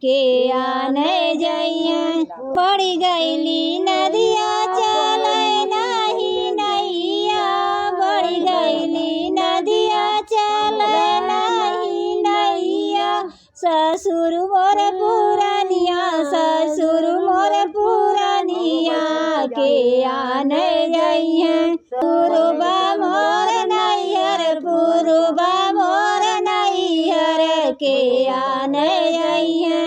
के आने जइया। पड़ी गईली नदिया चले नहीं नैया, बढ़ी गईली नदिया चले नहीं नैया। ससुर मोर पुरानिया, ससुर मोर पुरानिया के आने जइया। पुरबा मोर नैहर, पुरबा मोर नैहर के आने जइया।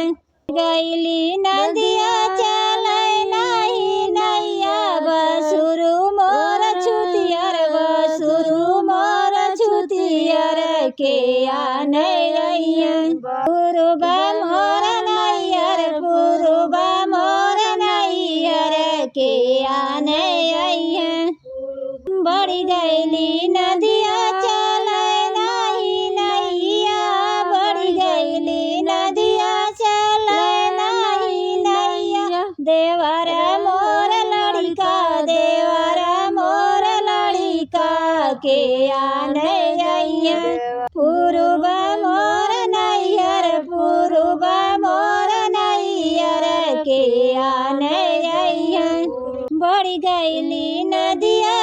गईली नदिया चले नहीं नैया, बसुरु मोर छुतियर, बसुरु मोर छुतियर के आने जइया। पुरबा मोर नैहर, पुरबा मोर नैहर के आने जइया। बढ़ी गईली नदिया चले नहीं नैया, बढ़ी गईली नदिया चले नहीं नैया। देवर मोर लड़िका, देवर मोर लड़िका के आने जइया। पुरबा मोर नैहर, पुरबा मोर नैहर के आने जइया। बढ़ी गईली नदिया